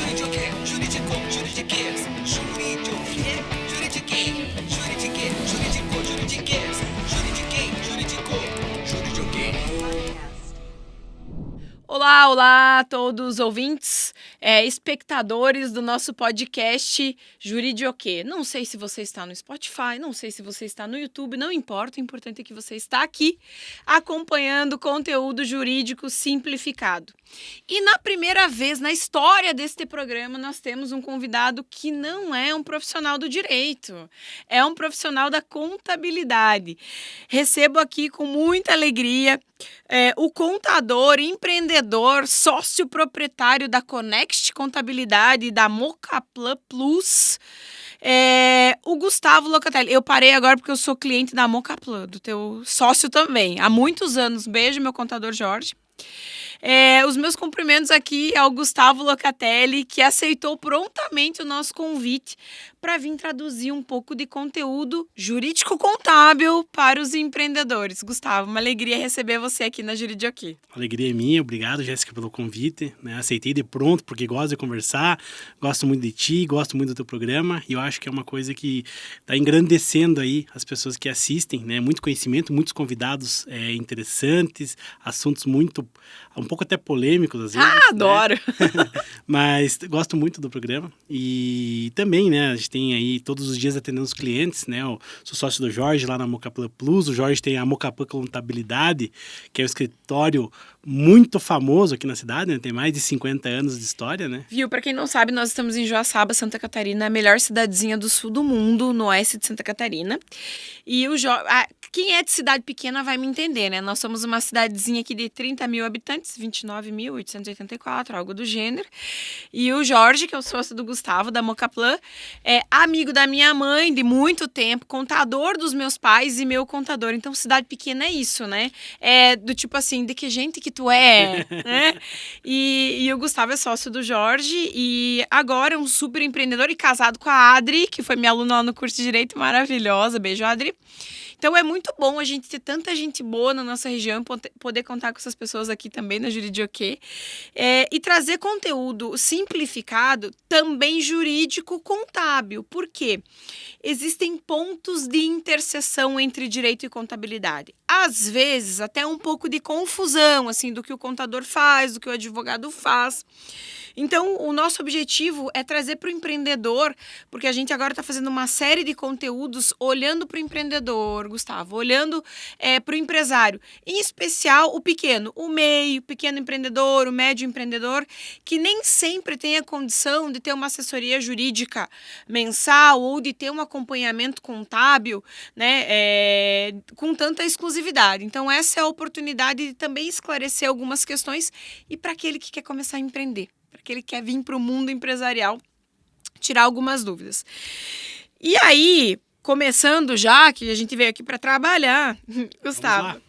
Juridiquê, juridicô, juridiquês, juridiquê, juridiquê, juridiquê, juridicô, juridiquês, juridiquê, juridicô, juridiquê. Olá, olá a todos os ouvintes, espectadores do nosso podcast Juridioquê. Não sei se você está no Spotify, não sei se você está no YouTube, não importa, o importante é que você está aqui acompanhando conteúdo jurídico simplificado. E na primeira vez na história deste programa, nós temos um convidado que não é um profissional do direito, é um profissional da contabilidade. Recebo aqui com muita alegria o contador, empreendedor, sócio proprietário da Conext Contabilidade e da Mocaplan Plus, o Gustavo Locatelli. Eu parei agora porque eu sou cliente da Mocaplan, do teu sócio também, há muitos anos. Beijo, meu contador Jorge. Os meus cumprimentos aqui ao Gustavo Locatelli, que aceitou prontamente o nosso convite para vir traduzir um pouco de conteúdo jurídico-contábil para os empreendedores. Gustavo, uma alegria receber você aqui na Juridioquê. Alegria é minha, obrigado, Jéssica, pelo convite, né? Aceitei de pronto, porque gosto de conversar, gosto muito de ti, gosto muito do teu programa, e eu acho que é uma coisa que está engrandecendo aí as pessoas que assistem, né? Muito conhecimento, muitos convidados interessantes, assuntos um pouco até polêmicos às vezes. Adoro! Né? Mas gosto muito do programa, e também, né, a gente tem aí todos os dias atendendo os clientes, né? Eu sou sócio do Jorge lá na Mocaplan Plus, o Jorge tem a Mocaplan Contabilidade, que é o escritório muito famoso aqui na cidade, né? Tem mais de 50 anos de história, né? Viu, pra quem não sabe, nós estamos em Joaçaba, Santa Catarina, a melhor cidadezinha do sul do mundo, no oeste de Santa Catarina. E quem é de cidade pequena vai me entender, né? Nós somos uma cidadezinha aqui de 30 mil habitantes, 29.884, algo do gênero. E o Jorge, que é o sócio do Gustavo, da Mocaplan, é amigo da minha mãe de muito tempo, contador dos meus pais e meu contador. Então, cidade pequena é isso, né? É do tipo assim, de que gente que tu é, né? E o Gustavo é sócio do Jorge e agora é um super empreendedor e casado com a Adri, que foi minha aluna lá no curso de Direito, maravilhosa. Beijo, Adri. Então é muito bom a gente ter tanta gente boa na nossa região, poder contar com essas pessoas aqui também na Juridioquê, e trazer conteúdo simplificado, também jurídico-contábil. Por quê? Existem pontos de interseção entre direito e contabilidade. Às vezes, até um pouco de confusão, assim, do que o contador faz, do que o advogado faz. Então, o nosso objetivo é trazer para o empreendedor, porque a gente agora está fazendo uma série de conteúdos olhando para o empreendedor, Gustavo, olhando para o empresário, em especial o pequeno, o meio, o pequeno empreendedor, o médio empreendedor, que nem sempre tem a condição de ter uma assessoria jurídica mensal ou de ter um acompanhamento contábil, né, com tanta exclusividade. Então, essa é a oportunidade de também esclarecer algumas questões e para aquele que quer começar a empreender, para aquele que quer vir para o mundo empresarial, tirar algumas dúvidas. E aí, começando já, que a gente veio aqui para trabalhar, Gustavo,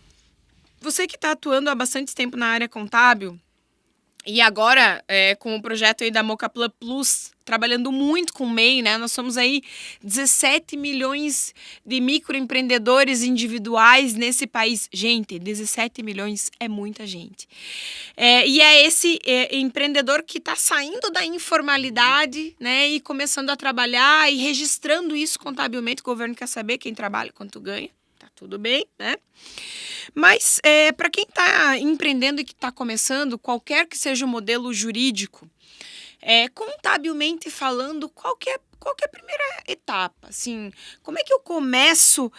você que está atuando há bastante tempo na área contábil, e agora, com o projeto aí da Mocaplan Plus, trabalhando muito com o MEI, né? Nós somos aí 17 milhões de microempreendedores individuais nesse país. Gente, 17 milhões é muita gente. E é esse empreendedor que está saindo da informalidade, né? E começando a trabalhar e registrando isso contabilmente. O governo quer saber quem trabalha, quanto ganha. Tá tudo bem, né? Mas, para quem está empreendendo e que está começando, qualquer que seja o modelo jurídico, contabilmente falando, qual que é a primeira etapa? Assim, como é que eu começo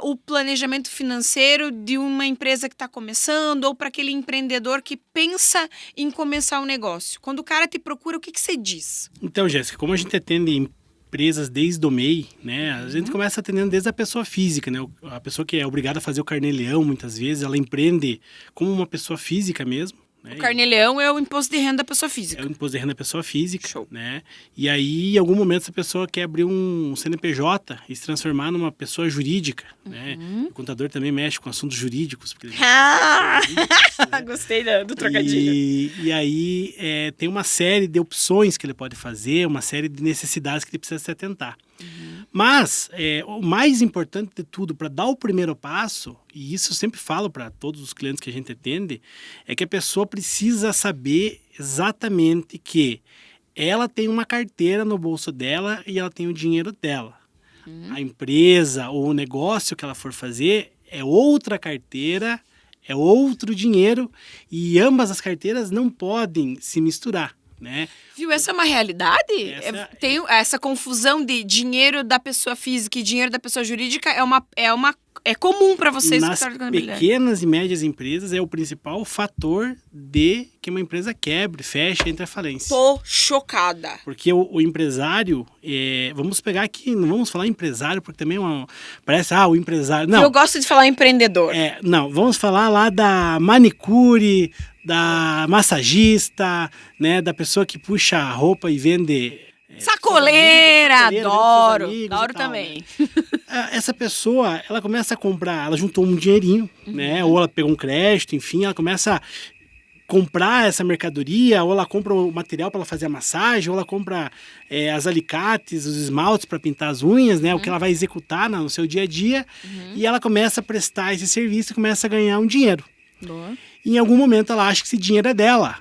o planejamento financeiro de uma empresa que está começando ou para aquele empreendedor que pensa em começar um negócio? Quando o cara te procura, o que você diz? Então, Jéssica, como a gente atende empresas desde o MEI, né? A gente começa atendendo desde a pessoa física, né? A pessoa que é obrigada a fazer o carnê-leão, muitas vezes, ela empreende como uma pessoa física mesmo. Né? O carnê-leão é o imposto de renda da pessoa física. É o imposto de renda da pessoa física. Show. Né? E aí, em algum momento, essa pessoa quer abrir um CNPJ e se transformar numa pessoa jurídica. Né? O contador também mexe com assuntos jurídicos. Jurídicos, né? Gostei do trocadilho. E aí, tem uma série de opções que ele pode fazer, uma série de necessidades que ele precisa se atentar. Mas o mais importante de tudo, para dar o primeiro passo, e isso eu sempre falo para todos os clientes que a gente atende, é que a pessoa precisa saber exatamente que ela tem uma carteira no bolso dela e ela tem o dinheiro dela. A empresa ou o negócio que ela for fazer é outra carteira, é outro dinheiro e ambas as carteiras não podem se misturar, né? Viu? Essa é uma realidade? Essa- Tem essa confusão de dinheiro da pessoa física e dinheiro da pessoa jurídica é comum para vocês Nas escritório de contabilidade. pequenas e médias empresas é o principal fator de que uma empresa quebre, feche, entre a falência. Tô chocada. Porque o empresário, vamos pegar aqui, não vamos falar empresário, porque também parece, o empresário. Não, Eu gosto de falar empreendedor. não, vamos falar lá da manicure, da massagista, né, da pessoa que puxa a roupa e vende. Sacoleira, sacoleira, adoro. vende pros seus amigos Adoro e tal, também. Essa pessoa, ela começa a comprar, ela juntou um dinheirinho, né, ou ela pegou um crédito, enfim, ela começa a comprar essa mercadoria, ou ela compra o material para ela fazer a massagem, ou ela compra as alicates, os esmaltes para pintar as unhas, né, o que ela vai executar no seu dia a dia, e ela começa a prestar esse serviço e começa a ganhar um dinheiro. Boa. Em algum momento ela acha que esse dinheiro é dela.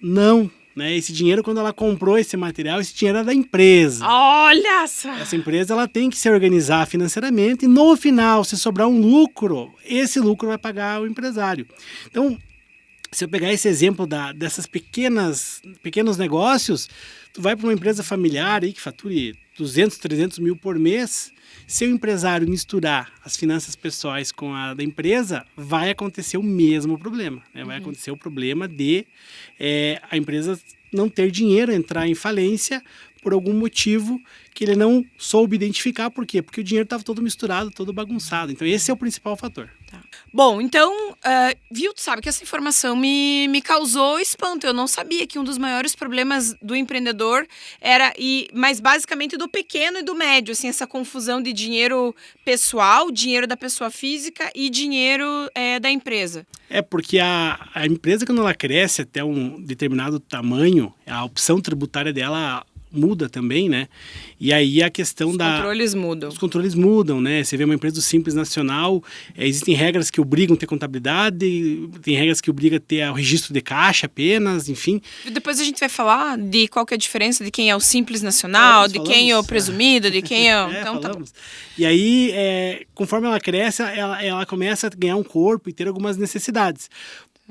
Não, né? Esse dinheiro, quando ela comprou esse material, esse dinheiro é da empresa. Olha só. Essa empresa ela tem que se organizar financeiramente e no final, se sobrar um lucro, esse lucro vai pagar o empresário. Então, se eu pegar esse exemplo dessas pequenos negócios, tu vai para uma empresa familiar aí que fature 200, 300 mil por mês, se o empresário misturar as finanças pessoais com a da empresa, vai acontecer o mesmo problema, né? Vai acontecer o problema de a empresa não ter dinheiro, entrar em falência por algum motivo que ele não soube identificar. Por quê? Porque o dinheiro estava todo misturado, todo bagunçado. Então esse é o principal fator. Tá. Bom, então, viu, tu sabe que essa informação me causou espanto. Eu não sabia que um dos maiores problemas do empreendedor mas basicamente do pequeno e do médio, assim, essa confusão de dinheiro pessoal, dinheiro da pessoa física e dinheiro da empresa. É porque a empresa, quando ela cresce até um determinado tamanho, a opção tributária dela muda também, né? E aí a questão Os controles mudam. Os controles mudam, né? Você vê uma empresa do Simples Nacional, existem regras que obrigam a ter contabilidade, tem regras que obrigam a ter o registro de caixa apenas, enfim. Depois a gente vai falar de qual que é a diferença de quem é o Simples Nacional, quem é o presumido, de quem é o... Então, tá bom. E aí, conforme ela cresce, ela começa a ganhar um corpo e ter algumas necessidades.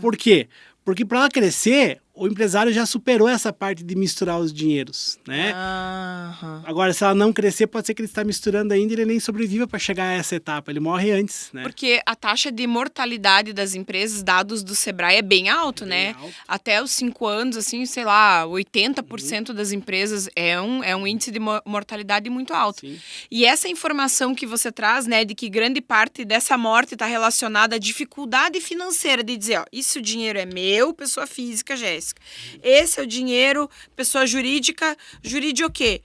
Por quê? Porque para ela crescer, o empresário já superou essa parte de misturar os dinheiros, né? Agora, se ela não crescer, pode ser que ele está misturando ainda e ele nem sobreviva para chegar a essa etapa. Ele morre antes, né? Porque a taxa de mortalidade das empresas, dados do Sebrae, é bem alto, né? Alto. Até os 5 anos, assim, sei lá, 80% das empresas é um índice de mortalidade muito alto. Sim. E essa informação que você traz, né, de que grande parte dessa morte está relacionada à dificuldade financeira de dizer, ó, isso o dinheiro é meu, pessoa física, Jéssica. Esse é o dinheiro, pessoa jurídica, jurídico o quê?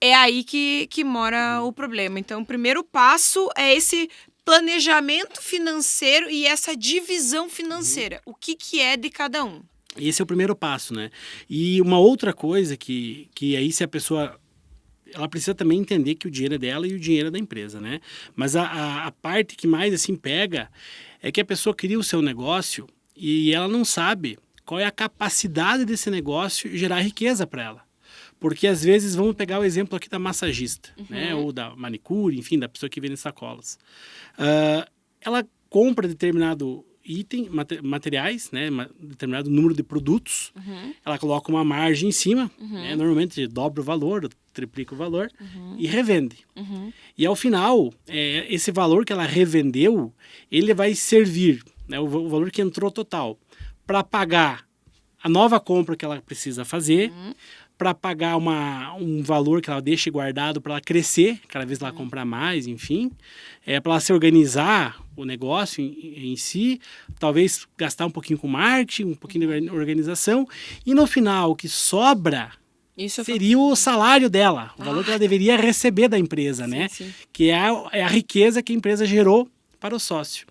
É aí que mora o problema. Então, o primeiro passo é esse planejamento financeiro e essa divisão financeira. O que é de cada um? Esse é o primeiro passo, né? E uma outra coisa que aí se a pessoa... Ela precisa também entender que o dinheiro é dela e o dinheiro é da empresa, né? Mas a parte que mais, assim, pega é que a pessoa cria o seu negócio e ela não sabe qual é a capacidade desse negócio gerar riqueza para ela. Porque, às vezes, vamos pegar o exemplo aqui da massagista, né? Ou da manicure, enfim, da pessoa que vende sacolas. Ela compra determinado item, materiais, né? Determinado número de produtos. Ela coloca uma margem em cima, né? Normalmente dobra o valor, triplica o valor e revende. E, ao final, esse valor que ela revendeu, ele vai servir, né? O valor que entrou total, para pagar a nova compra que ela precisa fazer, para pagar um valor que ela deixa guardado para ela crescer, cada vez ela comprar mais, enfim, para ela se organizar o negócio em si, talvez gastar um pouquinho com marketing, um pouquinho de organização, e no final o que sobra seria o salário dela, o valor que ela deveria receber da empresa, sim, né? Sim. Que é a riqueza que a empresa gerou para o sócio.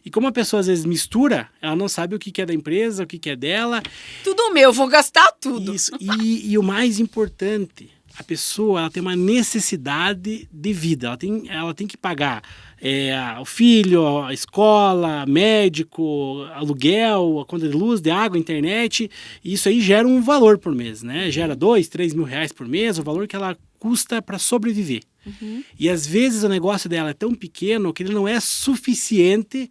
E como a pessoa às vezes mistura, ela não sabe o que é da empresa, o que é dela. Tudo meu, vou gastar tudo. Isso. E o mais importante, a pessoa ela tem uma necessidade de vida, ela tem que pagar o filho, a escola, médico, aluguel, a conta de luz, de água, internet, e isso aí gera um valor por mês, né? Gera 2, 3 mil reais por mês, o valor que ela custa para sobreviver. E às vezes o negócio dela é tão pequeno que ele não é suficiente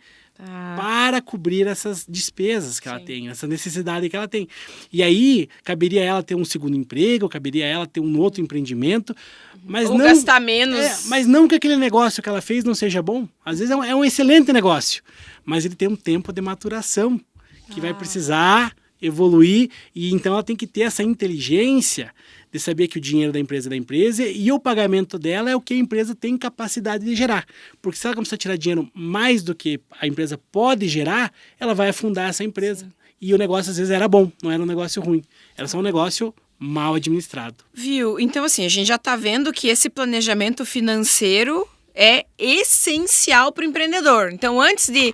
para cobrir essas despesas que ela tem, essa necessidade que ela tem. E aí, caberia ela ter um segundo emprego, caberia ela ter um outro empreendimento, mas Ou não gastar menos. mas não que aquele negócio que ela fez não seja bom. Às vezes é um excelente negócio, mas ele tem um tempo de maturação que vai precisar evoluir, e então ela tem que ter essa inteligência de saber que o dinheiro da empresa é da empresa e o pagamento dela é o que a empresa tem capacidade de gerar. Porque se ela começar a tirar dinheiro mais do que a empresa pode gerar, ela vai afundar essa empresa. Sim. E o negócio às vezes era bom, não era um negócio ruim. Era só um negócio mal administrado. Viu? Então, assim, a gente já está vendo que esse planejamento financeiro é essencial para o empreendedor. Então, antes de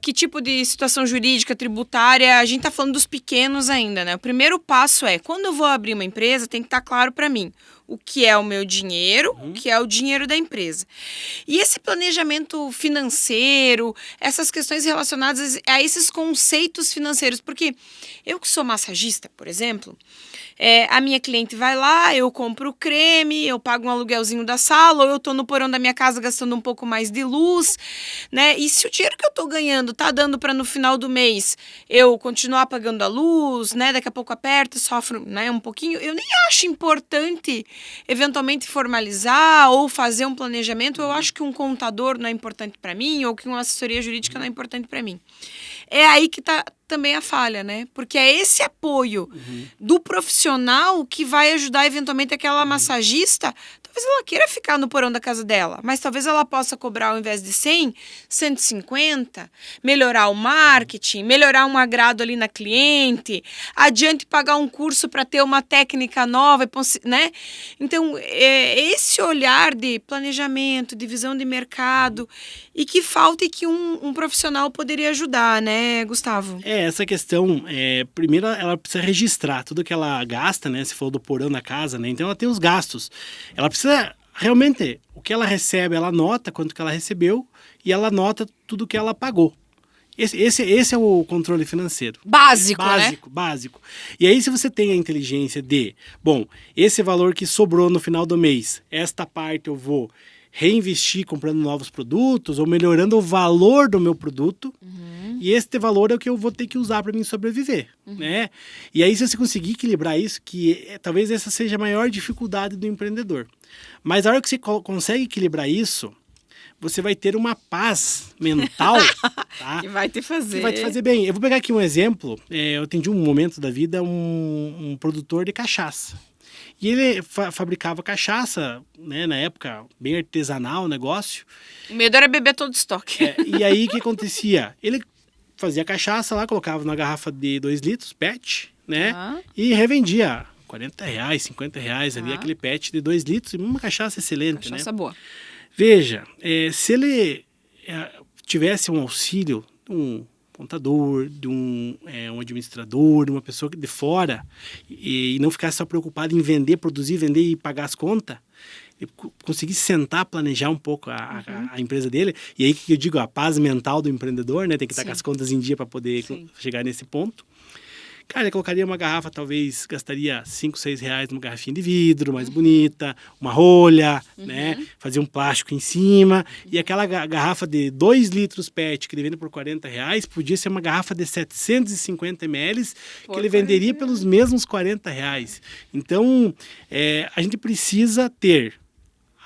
que tipo de situação jurídica, tributária, a gente está falando dos pequenos ainda, né? O primeiro passo é, quando eu vou abrir uma empresa, tem que estar claro para mim o que é o meu dinheiro, o que é o dinheiro da empresa. E esse planejamento financeiro, essas questões relacionadas a esses conceitos financeiros, porque eu que sou massagista, por exemplo, a minha cliente vai lá, eu compro o creme, eu pago um aluguelzinho da sala, ou eu tô no porão da minha casa gastando um pouco mais de luz, né? E se o dinheiro que eu tô ganhando tá dando para no final do mês eu continuar pagando a luz, né? Daqui a pouco aperta, sofro, né, um pouquinho, eu nem acho importante eventualmente formalizar ou fazer um planejamento. Eu acho que um contador não é importante para mim, ou que uma assessoria jurídica não é importante para mim. É aí que tá também a falha, né? Porque é esse apoio do profissional que vai ajudar eventualmente aquela massagista. Talvez ela queira ficar no porão da casa dela, mas talvez ela possa cobrar, ao invés de 100, 150, melhorar o marketing, melhorar um agrado ali na cliente, adiante pagar um curso para ter uma técnica nova, né? Então, esse olhar de planejamento, de visão de mercado, e que falta e que um profissional poderia ajudar, né, Gustavo? Essa questão, primeiro ela precisa registrar tudo que ela gasta, né? Se for do porão da casa, né? Então ela tem os gastos. Ela precisa realmente, o que ela recebe, ela anota quanto que ela recebeu e ela anota tudo que ela pagou. Esse é o controle financeiro. Básico, né? Básico. E aí, se você tem a inteligência de, bom, esse valor que sobrou no final do mês, esta parte eu vou reinvestir comprando novos produtos ou melhorando o valor do meu produto, e este valor é o que eu vou ter que usar para mim sobreviver, né? E aí, se você conseguir equilibrar isso, que talvez essa seja a maior dificuldade do empreendedor. Mas a hora que você consegue equilibrar isso, você vai ter uma paz mental, tá? Que vai te fazer. Que vai te fazer bem. Eu vou pegar aqui um exemplo. Eu atendi um momento da vida um produtor de cachaça. E ele fabricava cachaça, né, na época, bem artesanal o negócio. O medo era beber todo o estoque. E aí, o que acontecia? Ele fazia cachaça lá, colocava na garrafa de 2 litros, PET, né? E revendia R$40, R$50 ali, aquele PET de 2 litros. Uma cachaça excelente, cachaça né? boa. Veja, se ele tivesse um auxílio de um contador, de um administrador, de uma pessoa de fora, e não ficasse só preocupado em vender, produzir, vender e pagar as contas, e conseguir sentar, planejar um pouco a empresa dele, e aí que eu digo, a paz mental do empreendedor, né? Tem que estar com as contas em dia para poder chegar nesse ponto. Cara, ele colocaria uma garrafa, talvez gastaria R$5, R$6 numa garrafinha de vidro, mais bonita, uma rolha, né? Fazia um plástico em cima. E aquela garrafa de 2 litros PET que ele vende por R$40, podia ser uma garrafa de 750 ml que ele venderia pelos mesmos R$40. Então, a gente precisa ter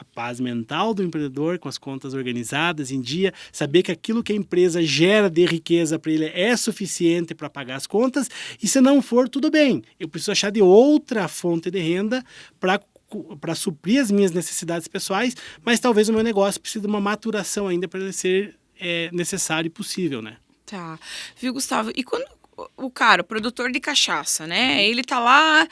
a paz mental do empreendedor, com as contas organizadas em dia, saber que aquilo que a empresa gera de riqueza para ele é suficiente para pagar as contas, e se não for, tudo bem. Eu preciso achar de outra fonte de renda para suprir as minhas necessidades pessoais, mas talvez o meu negócio precise de uma maturação ainda para ele ser necessário e possível, né? Tá. Viu, Gustavo? E quando o cara, o produtor de cachaça, né? Ele tá lá,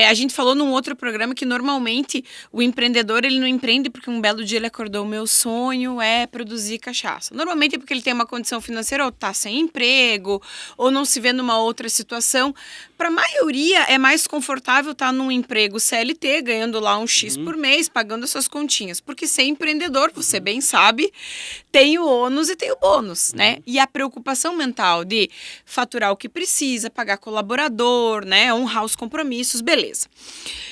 a gente falou num outro programa que normalmente o empreendedor, ele não empreende porque um belo dia ele acordou, o meu sonho é produzir cachaça. Normalmente é porque ele tem uma condição financeira, ou tá sem emprego, ou não se vê numa outra situação. Para a maioria é mais confortável estar num emprego CLT, ganhando lá um X por mês, pagando as suas continhas. Porque ser empreendedor, você bem sabe, tem o ônus e tem o bônus, né? E a preocupação mental de faturar o que precisa, pagar colaborador, né? Honrar os compromissos, beleza.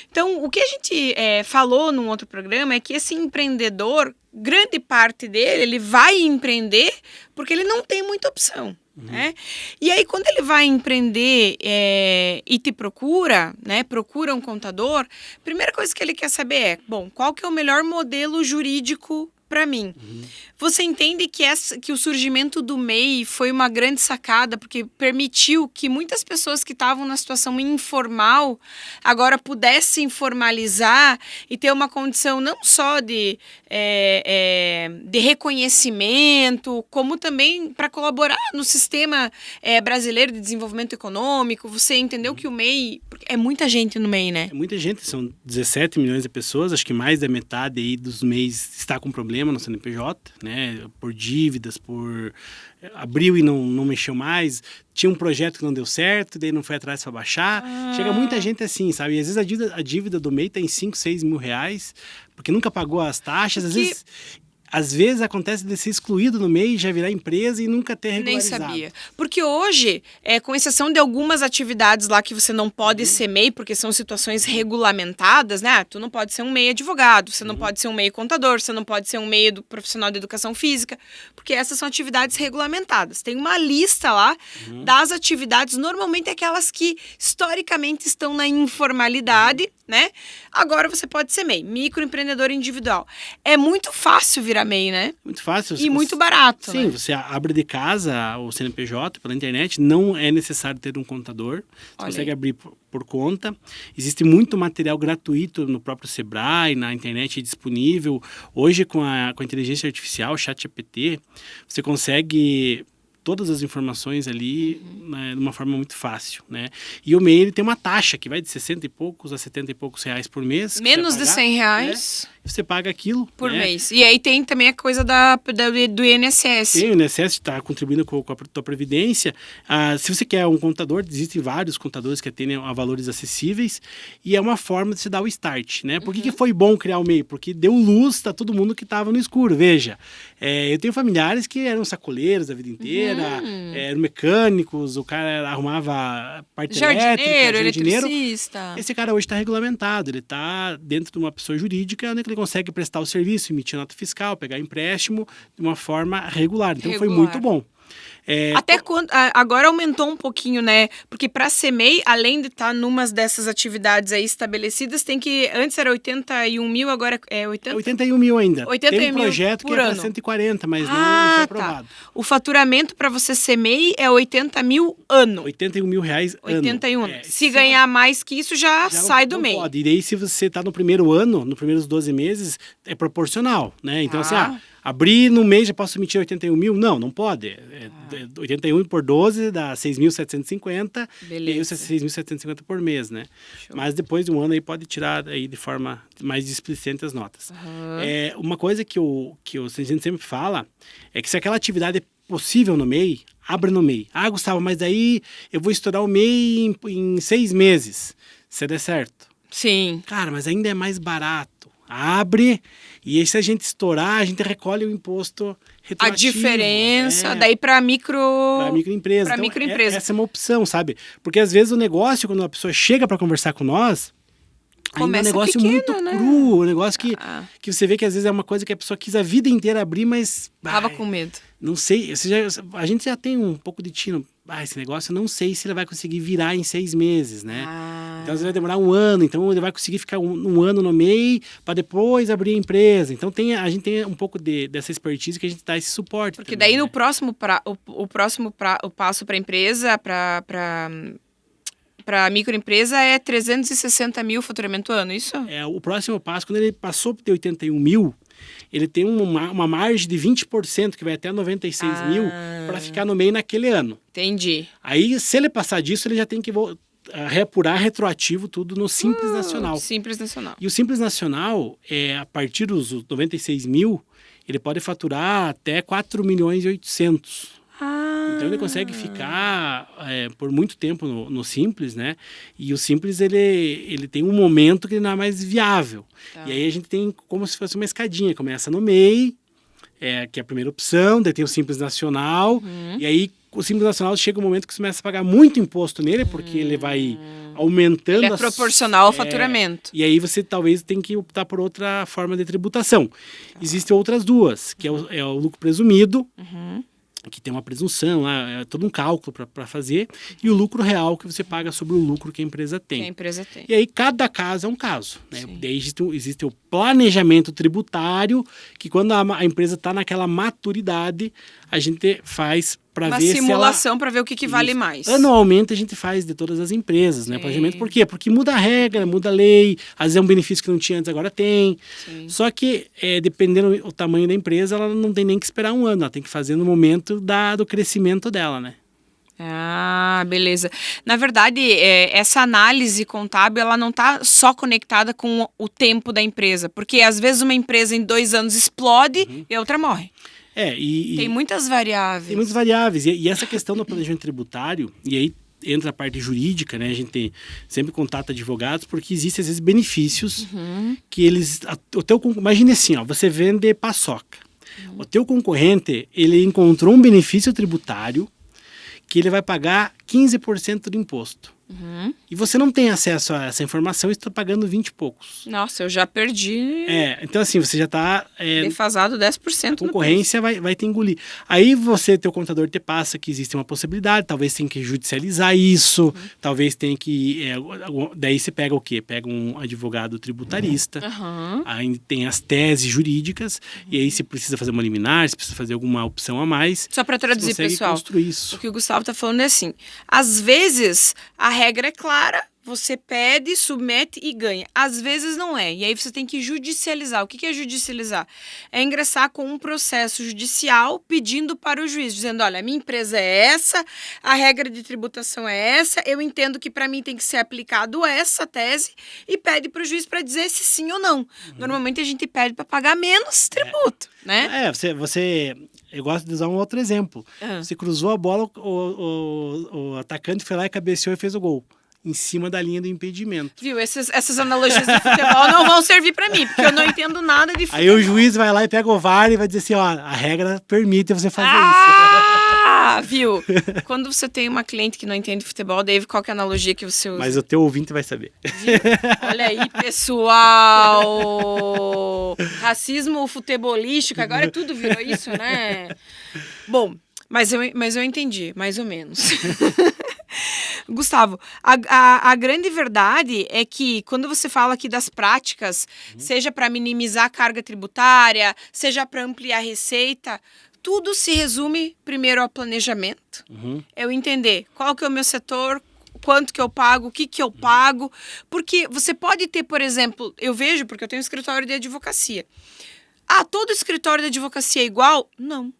Então, o que a gente falou num outro programa é que esse empreendedor, grande parte dele, ele vai empreender porque ele não tem muita opção. Né? E aí, quando ele vai empreender e te procura, né? Procura um contador, a primeira coisa que ele quer saber é, bom, qual que é o melhor modelo jurídico para mim? Você entende que o surgimento do MEI foi uma grande sacada, porque permitiu que muitas pessoas que estavam na situação informal agora pudessem formalizar e ter uma condição não só de reconhecimento, como também para colaborar no sistema brasileiro de desenvolvimento econômico. Você entendeu que o MEI... É muita gente no MEI, né? É muita gente, são 17 milhões de pessoas, acho que mais da metade aí dos MEIs está com problema no CNPJ, né? Por dívidas, por abriu e não mexeu mais, tinha um projeto que não deu certo, daí não foi atrás para baixar. Chega muita gente assim, sabe? E às vezes a dívida do MEI tem 5, 6 mil reais, porque nunca pagou as taxas, às vezes acontece de ser excluído no MEI, já virar empresa e nunca ter regularizado. Nem sabia. Porque hoje, com exceção de algumas atividades lá que você não pode ser MEI, porque são situações regulamentadas, né? Tu não pode ser um MEI advogado, você não pode ser um MEI contador, você não pode ser um MEI profissional de educação física, porque essas são atividades regulamentadas. Tem uma lista lá das atividades, normalmente aquelas que historicamente estão na informalidade, né? Agora você pode ser MEI, microempreendedor individual. É muito fácil virar MEI, né? Muito fácil. E muito barato, sim, né? Você abre de casa o CNPJ pela internet, não é necessário ter um contador. Você consegue abrir por conta. Existe muito material gratuito no próprio Sebrae, na internet disponível. Hoje, com a inteligência artificial, ChatGPT, você consegue todas as informações ali, né, de uma forma muito fácil, né? E o MEI, ele tem uma taxa que vai de 60 e poucos a 70 e poucos reais por mês. Menos de 100 reais. Você paga aquilo. Por né? mês. E aí tem também a coisa do INSS. Tem, o INSS está contribuindo com a tua previdência. Se você quer um contador, existem vários contadores que atendem a valores acessíveis e é uma forma de se dar o start, né? Por que foi bom criar o MEI? Porque deu luz a todo mundo que estava no escuro. Veja, eu tenho familiares que eram sacoleiros a vida inteira, eram mecânicos, o cara arrumava parte elétrica, jardineiro. Eletricista. Esse cara hoje está regulamentado, ele está dentro de uma pessoa jurídica onde ele consegue prestar o serviço, emitir nota fiscal, pegar empréstimo de uma forma regular. Então foi muito bom. Até quando agora aumentou um pouquinho, né? Porque para ser MEI, além de estar numa dessas atividades aí estabelecidas, tem que antes era 81 mil, agora é 80? 81 mil ainda. 81 tem um projeto mil que por é ano. para 140, mas não foi aprovado. Tá. O faturamento para você ser MEI é 80 mil ano. 81 mil reais 81. ano. Se ganhar mais que isso, já sai do MEI. Pode. E daí, se você está no primeiro ano, nos primeiros 12 meses, é proporcional, né? Então, abrir no mês já posso emitir 81 mil? Não pode. 81 por 12 dá 6.750. Beleza. E aí, 6.750 por mês, né? Show. Mas depois de um ano aí pode tirar aí de forma mais displicente as notas. Uma coisa que a gente sempre fala é que se aquela atividade é possível no MEI, abre no MEI. Gustavo, mas daí eu vou estourar o MEI em 6 meses. Se der certo. Sim. Cara, mas ainda é mais barato. Abre, e aí se a gente estourar, a gente recolhe o imposto retroativo. A diferença, daí para microempresa. Para microempresa. Essa é uma opção, sabe? Porque às vezes o negócio, quando a pessoa chega para conversar com nós, ainda é um negócio pequeno, muito cru, um negócio que você vê que às vezes é uma coisa que a pessoa quis a vida inteira abrir, mas... Tava com medo. Não sei, a gente já tem um pouco de tino. Esse negócio eu não sei se ele vai conseguir virar em 6 meses, né? Então, vai demorar um ano, então ele vai conseguir ficar um ano no MEI para depois abrir a empresa. Então, a gente tem um pouco dessa expertise que a gente dá esse suporte. Porque também, daí né? no próximo o passo para a empresa, para microempresa é 360 mil faturamento ano, isso? O próximo passo, quando ele passou por ter 81 mil, ele tem uma margem de 20%, que vai até 96 mil, para ficar no MEI naquele ano. Entendi. Aí, se ele passar disso, ele já tem que reapurar retroativo tudo no Simples Nacional. Simples Nacional. E o Simples Nacional, a partir dos 96 mil, ele pode faturar até 4 milhões e 800. Então ele consegue ficar por muito tempo no Simples, né? E o Simples, ele tem um momento que ele não é mais viável. Tá. E aí a gente tem como se fosse uma escadinha. Começa no MEI, que é a primeira opção, daí tem o Simples Nacional, e aí o Simples Nacional chega um momento que você começa a pagar muito imposto nele, porque ele vai aumentando... Ele é proporcional ao faturamento. E aí você talvez tem que optar por outra forma de tributação. Existem outras duas, que é o lucro presumido, que tem uma presunção lá, é todo um cálculo para fazer, e o lucro real que você paga sobre o lucro que a empresa tem. Que a empresa tem. E aí cada caso é um caso, né? Daí existe o planejamento tributário, que quando a empresa está naquela maturidade, a gente faz para ver se ela... Uma simulação para ver o que vale mais. Anualmente a gente faz de todas as empresas, né? Planejamento, por quê? Porque muda a regra, muda a lei, às vezes é um benefício que não tinha antes, agora tem. Sim. Só que, dependendo do tamanho da empresa, ela não tem nem que esperar um ano, ela tem que fazer no momento do crescimento dela, né? Ah, beleza. Na verdade, essa análise contábil, ela não está só conectada com o tempo da empresa, porque às vezes uma empresa em 2 anos explode e a outra morre. Tem muitas variáveis. Tem muitas variáveis. E essa questão do planejamento tributário, e aí entra a parte jurídica, né? A gente sempre contata advogados, porque existem, às vezes, benefícios que eles... Imagine assim, ó, você vende paçoca. O teu concorrente, ele encontrou um benefício tributário que ele vai pagar 15% de imposto. E você não tem acesso a essa informação e está pagando 20 e poucos. Nossa, eu já perdi. Então assim, você já está... defasado 10%. A concorrência vai te engolir. Aí teu contador te passa que existe uma possibilidade, talvez tenha que judicializar isso, talvez tenha que... daí você pega o quê? Pega um advogado tributarista, aí tem as teses jurídicas, e aí se precisa fazer uma liminar, se precisa fazer alguma opção a mais... Só para traduzir, pessoal, construir isso. O que o Gustavo está falando é assim, às vezes a regra é clara, você pede, submete e ganha. Às vezes não é. E aí você tem que judicializar. O que é judicializar? É ingressar com um processo judicial pedindo para o juiz, dizendo, olha, a minha empresa é essa, a regra de tributação é essa, eu entendo que para mim tem que ser aplicado essa tese, e pede para o juiz para dizer se sim ou não. Normalmente a gente pede para pagar menos tributo, né? Eu gosto de usar um outro exemplo. Você cruzou a bola, o atacante foi lá e cabeceou e fez o gol. Em cima da linha do impedimento. Viu? Essas analogias de futebol não vão servir pra mim, porque eu não entendo nada de futebol. Aí o juiz vai lá e pega o VAR e vai dizer assim, ó, a regra permite você fazer isso. Viu? Quando você tem uma cliente que não entende futebol, Dave, qual que é a analogia que você usa? Mas o teu ouvinte vai saber. Viu? Olha aí, pessoal! Racismo futebolístico, agora tudo virou isso, né? Bom, mas eu entendi, mais ou menos. Gustavo, a grande verdade é que quando você fala aqui das práticas, seja para minimizar a carga tributária, seja para ampliar a receita, tudo se resume primeiro ao planejamento. Eu entender qual que é o meu setor, quanto que eu pago, o que que eu pago, porque você pode ter, por exemplo, eu vejo, porque eu tenho um escritório de advocacia. Todo escritório de advocacia é igual? Não.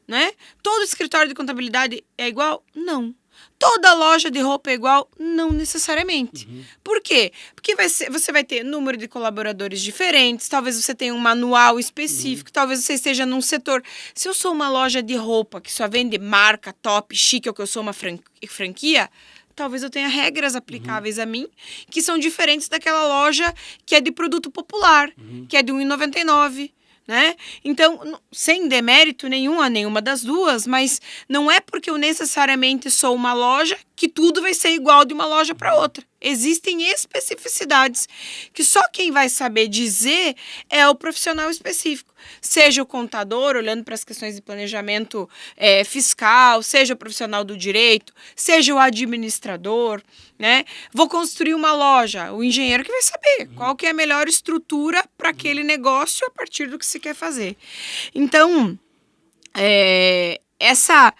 Né? Todo escritório de contabilidade é igual? Não. Toda loja de roupa é igual? Não necessariamente. Por quê? Porque você vai ter número de colaboradores diferentes, talvez você tenha um manual específico, talvez você esteja num setor. Se eu sou uma loja de roupa que só vende marca, top, chique, ou que eu sou uma franquia, talvez eu tenha regras aplicáveis a mim que são diferentes daquela loja que é de produto popular, que é de R$1,99. Né? Então, sem demérito nenhum a nenhuma das duas, mas não é porque eu necessariamente sou uma loja que tudo vai ser igual de uma loja para outra. Existem especificidades que só quem vai saber dizer é o profissional específico. Seja o contador, olhando para as questões de planejamento fiscal, seja o profissional do direito, seja o administrador, né? Vou construir uma loja, o engenheiro que vai saber qual que é a melhor estrutura para aquele negócio a partir do que se quer fazer. Então, essa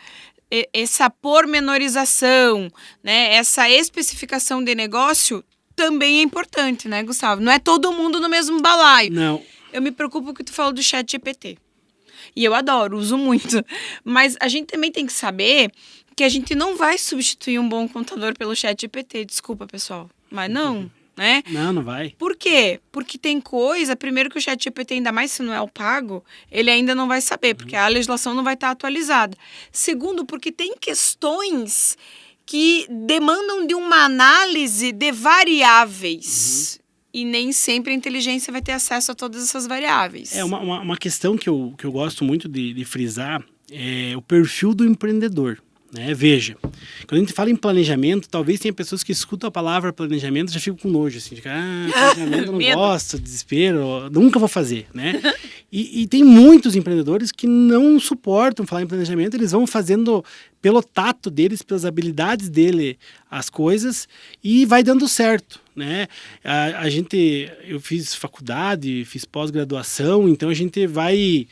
pormenorização, né, essa especificação de negócio também é importante, né, Gustavo? Não é todo mundo no mesmo balaio. Não. Eu me preocupo que tu falou do chat GPT. E eu adoro, uso muito. Mas a gente também tem que saber que a gente não vai substituir um bom contador pelo chat GPT. Desculpa, pessoal. Mas não, né? Não vai. Por quê? Porque tem coisa, primeiro que o chat GPT, ainda mais se não é o pago, ele ainda não vai saber, porque a legislação não vai estar atualizada. Segundo, porque tem questões que demandam de uma análise de variáveis. E nem sempre a inteligência vai ter acesso a todas essas variáveis. Uma questão que eu gosto muito de frisar é o perfil do empreendedor. Né? Veja, quando a gente fala em planejamento, talvez tenha pessoas que escutam a palavra planejamento e já ficam com nojo, assim, de planejamento eu não gosto, desespero, nunca vou fazer, né? E tem muitos empreendedores que não suportam falar em planejamento, eles vão fazendo pelo tato deles, pelas habilidades dele, as coisas, e vai dando certo, né? Eu fiz faculdade, fiz pós-graduação, então a gente vai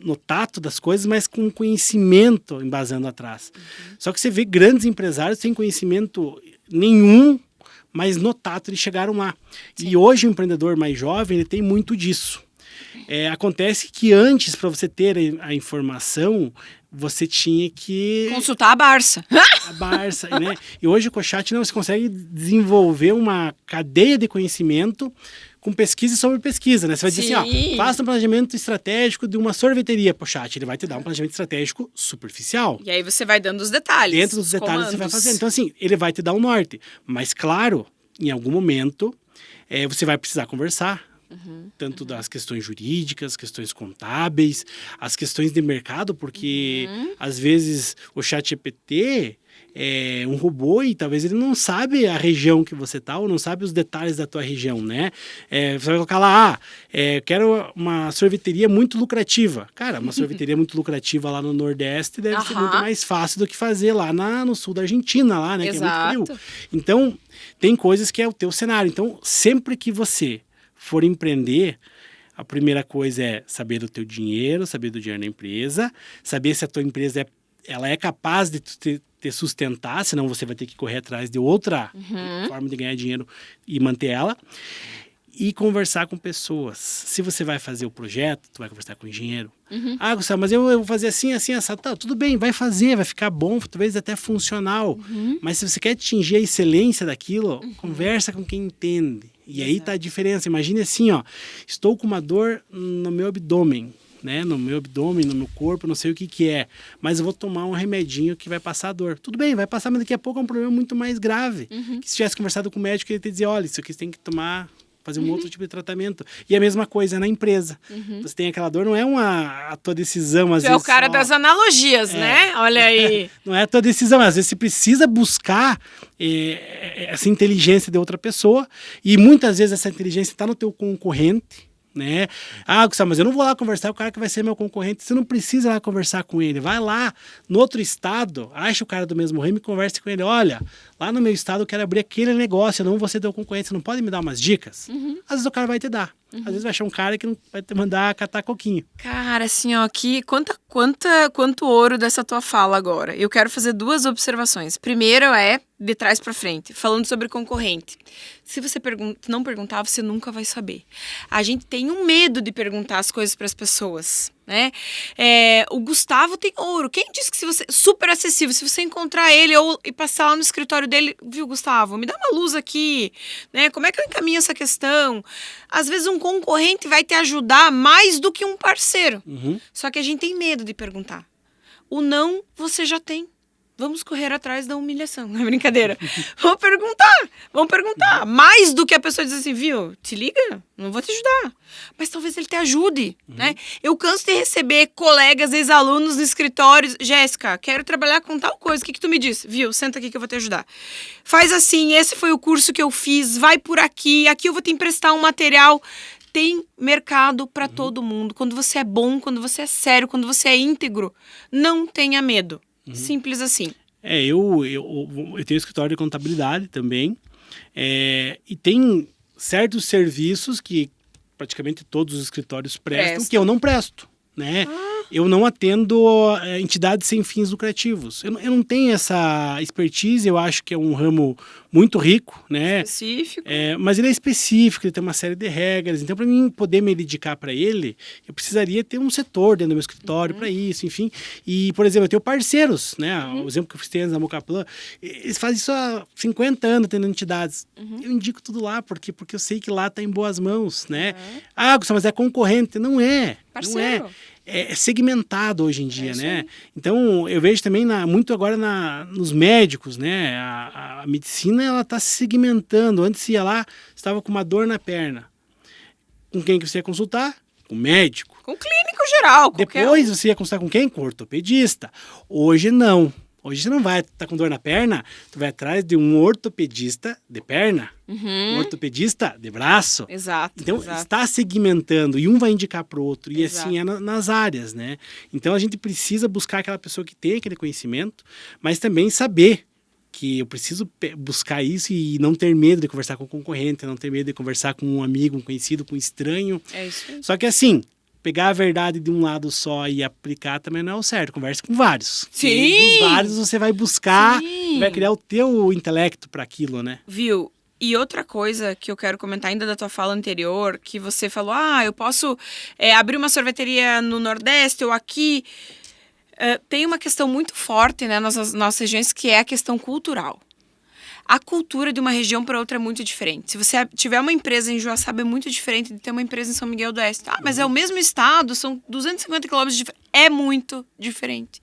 no tato das coisas, mas com conhecimento embasando atrás. Só que você vê grandes empresários sem conhecimento nenhum, mas no tato eles chegaram lá. Sim. E hoje o empreendedor mais jovem, ele tem muito disso. Acontece que antes, para você ter a informação, você tinha que... consultar a Barça. A Barça, né? E hoje com o chat, você consegue desenvolver uma cadeia de conhecimento com pesquisa sobre pesquisa, né? Você vai dizer assim, faça um planejamento estratégico de uma sorveteria pro chat. Ele vai te dar um planejamento estratégico superficial. E aí você vai dando os detalhes. Dentro dos detalhes você vai fazendo. Então, assim, ele vai te dar um norte. Mas, claro, em algum momento, você vai precisar conversar. Tanto das questões jurídicas, questões contábeis, as questões de mercado, porque às vezes o chat GPT é um robô e talvez ele não sabe a região que você está ou não sabe os detalhes da tua região, né? Você vai colocar lá, quero uma sorveteria muito lucrativa. Cara, uma sorveteria muito lucrativa lá no Nordeste deve ser muito mais fácil do que fazer lá no sul da Argentina, lá, né? Exato. Que é muito frio. Então, tem coisas que é o teu cenário. Então, sempre que você for empreender, a primeira coisa é saber do teu dinheiro, saber do dinheiro da empresa, saber se a tua empresa ela é capaz de te sustentar, senão você vai ter que correr atrás de outra forma de ganhar dinheiro e manter ela. E conversar com pessoas. Se você vai fazer o projeto, tu vai conversar com o engenheiro. Gustavo, mas eu vou fazer assim, assim, assim. Tá, tudo bem, vai fazer, vai ficar bom, talvez até funcional. Mas se você quer atingir a excelência daquilo, conversa com quem entende. E aí tá a diferença. Imagine assim, estou com uma dor no meu abdômen, né? No meu abdômen, no meu corpo, não sei o que é. Mas eu vou tomar um remedinho que vai passar a dor. Tudo bem, vai passar, mas daqui a pouco é um problema muito mais grave. Que se tivesse conversado com o médico, ele ia te dizer, olha, isso aqui você tem que tomar... fazer um outro tipo de tratamento. E a mesma coisa na empresa. Você tem aquela dor, não é a tua decisão, às vezes. É o cara das analogias, né? Olha aí. Não é a tua decisão. Às vezes você precisa buscar essa inteligência de outra pessoa e muitas vezes essa inteligência está no teu concorrente, né? Gustavo, mas eu não vou lá conversar com o cara que vai ser meu concorrente. Você não precisa lá conversar com ele. Vai lá no outro estado, acha o cara do mesmo ramo e converse com ele. Olha, lá no meu estado eu quero abrir aquele negócio, eu não vou ser teu concorrente. Você não pode me dar umas dicas? Às vezes o cara vai te dar. Às vezes vai achar um cara que não vai te mandar catar coquinho. Cara, assim, quanto ouro dessa tua fala agora. Eu quero fazer 2 observações. Primeiro é de trás para frente, falando sobre concorrente. Se você não perguntar, você nunca vai saber. A gente tem um medo de perguntar as coisas para as pessoas, né? O Gustavo tem ouro. Quem disse que se você... super acessível, se você encontrar ele e passar lá no escritório dele, viu, Gustavo, me dá uma luz aqui, né? Como é que eu encaminho essa questão? Às vezes um concorrente vai te ajudar mais do que um parceiro. Só que a gente tem medo de perguntar. O não, você já tem. Vamos correr atrás da humilhação, não é brincadeira. Vamos perguntar. Mais do que a pessoa diz assim, viu, te liga, não vou te ajudar. Mas talvez ele te ajude, né? Eu canso de receber colegas, ex-alunos no escritório. Jéssica, quero trabalhar com tal coisa, o que tu me diz? Viu, senta aqui que eu vou te ajudar. Faz assim, esse foi o curso que eu fiz, vai por aqui eu vou te emprestar um material. Tem mercado para todo mundo. Quando você é bom, quando você é sério, quando você é íntegro, não tenha medo. Simples assim. Eu tenho escritório de contabilidade também. E tem certos serviços que praticamente todos os escritórios prestam, que eu não presto, né? Eu não atendo entidades sem fins lucrativos. Eu não tenho essa expertise, eu acho que é um ramo muito rico, né? Específico. Mas ele é específico, ele tem uma série de regras. Então, para mim poder me dedicar para ele, eu precisaria ter um setor dentro do meu escritório para isso, enfim. E, por exemplo, eu tenho parceiros, né? O exemplo que eu fiz antes na Mocaplan, eles fazem isso há 50 anos, tendo entidades. Eu indico tudo lá, porque eu sei que lá está em boas mãos, né? Ah, Gustavo, mas é concorrente. Não é. Parceiro. Não é. É segmentado hoje em dia, isso né? aí. Então, eu vejo também muito agora nos médicos, né? A medicina, ela está se segmentando. Antes você ia lá, estava com uma dor na perna. Com quem que você ia consultar? Com o médico. Com clínico geral. qualquer Depois você ia consultar com quem? Com o ortopedista. Hoje não. Hoje você não vai estar com dor na perna, tu vai atrás de um ortopedista de perna, um ortopedista de braço. Exato. Então, exato. está segmentando e um vai indicar para o outro. E Exato. assim é nas áreas, né? Então, a gente precisa buscar aquela pessoa que tem aquele conhecimento, mas também saber que eu preciso buscar isso e não ter medo de conversar com o concorrente, não ter medo de conversar com um amigo, um conhecido, com um estranho. É isso aí. Só que assim, pegar a verdade de um lado só e aplicar também não é o certo. Conversa com vários. Sim! E dos vários você vai buscar, Sim! vai criar o teu intelecto para aquilo, né? Viu? E outra coisa que eu quero comentar ainda da tua fala anterior, que você falou, eu posso abrir uma sorveteria no Nordeste ou aqui. Tem uma questão muito forte, né, nas nossas regiões, que é a questão cultural. A cultura de uma região para outra é muito diferente. Se você tiver uma empresa em Joaçaba, é muito diferente de ter uma empresa em São Miguel do Oeste. Mas é o mesmo estado, são 250 quilômetros de diferença. É muito diferente.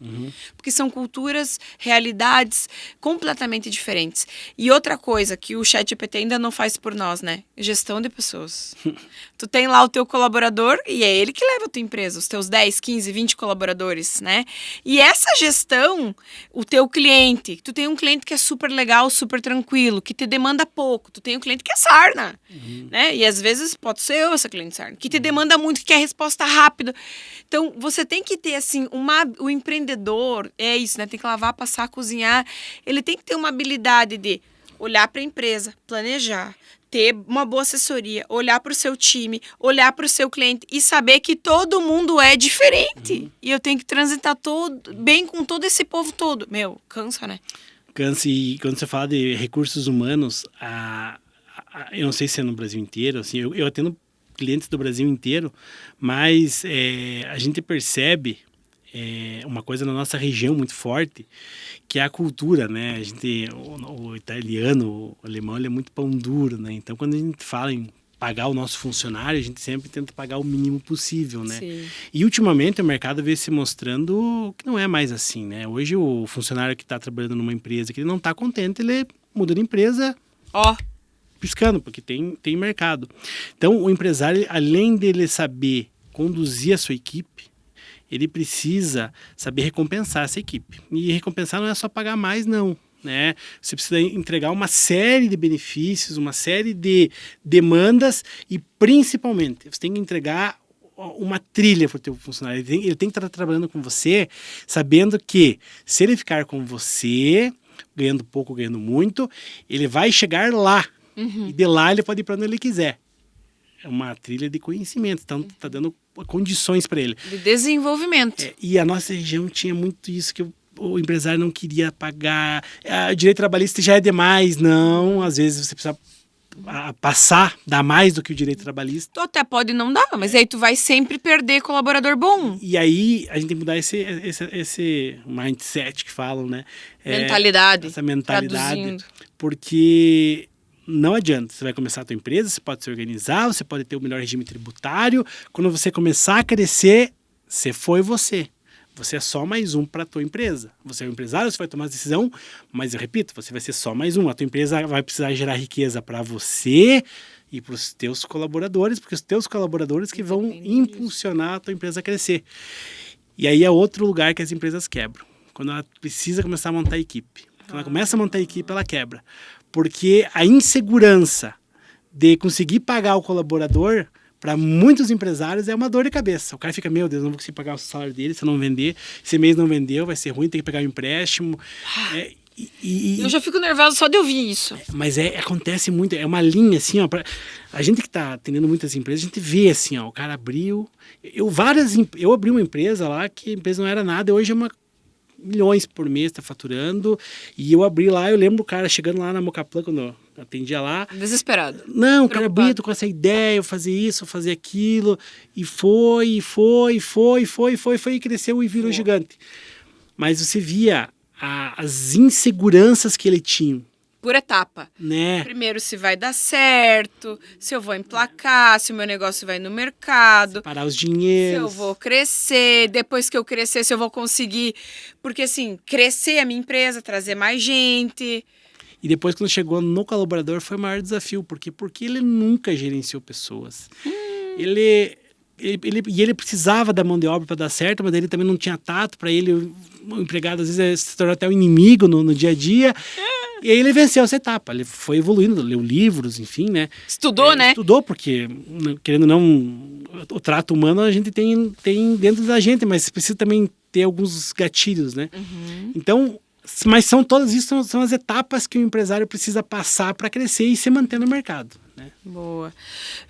Porque são culturas, realidades completamente diferentes. E outra coisa que o ChatGPT ainda não faz por nós, né? Gestão de pessoas. Tu tem lá o teu colaborador e é ele que leva a tua empresa, os teus 10, 15, 20 colaboradores, né? E essa gestão, o teu cliente, tu tem um cliente que é super legal, super tranquilo, que te demanda pouco. Tu tem um cliente que é sarna, né? E às vezes pode ser eu essa cliente sarna, que te demanda muito, que quer resposta rápida. Então, você tem que ter, assim, o empreendedor, é isso, né? Tem que lavar, passar, cozinhar. Ele tem que ter uma habilidade de olhar para a empresa, planejar, ter uma boa assessoria, olhar para o seu time, olhar para o seu cliente e saber que todo mundo é diferente. E eu tenho que transitar bem com todo esse povo todo. Meu, cansa, né? Cansa. E quando você fala de recursos humanos, eu não sei se é no Brasil inteiro, assim, eu atendo clientes do Brasil inteiro, mas a gente percebe uma coisa na nossa região muito forte, que é a cultura, né? A gente, o italiano, o alemão, ele é muito pão duro, né? Então, quando a gente fala em pagar o nosso funcionário, a gente sempre tenta pagar o mínimo possível, né? Sim. E ultimamente o mercado vem se mostrando que não é mais assim, né? Hoje o funcionário que está trabalhando numa empresa que ele não está contente, ele muda de empresa, piscando, porque tem mercado. Então, o empresário, além dele saber conduzir a sua equipe, ele precisa saber recompensar essa equipe. E recompensar não é só pagar mais, não. Né? Você precisa entregar uma série de benefícios, uma série de demandas e, principalmente, você tem que entregar uma trilha para o teu funcionário. Ele tem que estar trabalhando com você, sabendo que, se ele ficar com você, ganhando pouco, ganhando muito, ele vai chegar lá. E de lá ele pode ir para onde ele quiser. É uma trilha de conhecimento, então está dando condições para ele. De desenvolvimento. E a nossa região tinha muito isso, que o empresário não queria pagar. O direito trabalhista já é demais, não. Às vezes você precisa dar mais do que o direito trabalhista. Tu até pode não dar, mas aí tu vai sempre perder colaborador bom. E aí a gente tem que mudar esse mindset que falam, né? Mentalidade. Essa mentalidade. Traduzindo. Porque não adianta. Você vai começar a tua empresa, você pode se organizar, você pode ter o melhor regime tributário. Quando você começar a crescer, você foi você. Você é só mais um para a tua empresa. Você é um empresário, você vai tomar a decisão, mas eu repito, você vai ser só mais um. A tua empresa vai precisar gerar riqueza para você e para os teus colaboradores, porque os teus colaboradores que vão impulsionar a tua empresa a crescer. E aí é outro lugar que as empresas quebram. Quando ela precisa começar a montar a equipe. Quando ela começa a montar a equipe, ela quebra. Porque a insegurança de conseguir pagar o colaborador, para muitos empresários, é uma dor de cabeça. O cara fica, meu Deus, não vou conseguir pagar o salário dele se eu não vender. Esse mês não vendeu, vai ser ruim, tem que pegar um empréstimo. Eu já fico nervosa só de ouvir isso. Mas acontece muito, é uma linha assim, ó. A gente que está atendendo muitas empresas, a gente vê assim, ó, o cara abriu. Eu abri uma empresa lá que a empresa não era nada, hoje é milhões por mês, está faturando. E eu abri lá, eu lembro o cara chegando lá na Mocaplan, quando eu atendia lá. Desesperado. Não, o cara abriu, tô com essa ideia, eu fazer isso, eu fazer aquilo. E foi, e cresceu e virou gigante. Mas você via as inseguranças que ele tinha. Por etapa. Né? Primeiro, se vai dar certo, se eu vou emplacar, se o meu negócio vai no mercado. Parar os Se dinheiros. eu vou crescer, depois que eu crescer, se eu vou conseguir. Porque, assim, crescer a minha empresa, trazer mais gente. E depois, quando chegou no colaborador, foi o maior desafio. Porque ele nunca gerenciou pessoas. Ele precisava da mão de obra para dar certo, mas ele também não tinha tato para ele. O empregado, às vezes, se tornou até um inimigo no dia a dia. E aí ele venceu essa etapa. Ele foi evoluindo, leu livros, enfim, né? Estudou, né? Estudou, porque, querendo ou não, o trato humano a gente tem dentro da gente, mas precisa também ter alguns gatilhos, né? Uhum. Então, mas todas isso são as etapas que o empresário precisa passar para crescer e se manter no mercado. Né? Boa.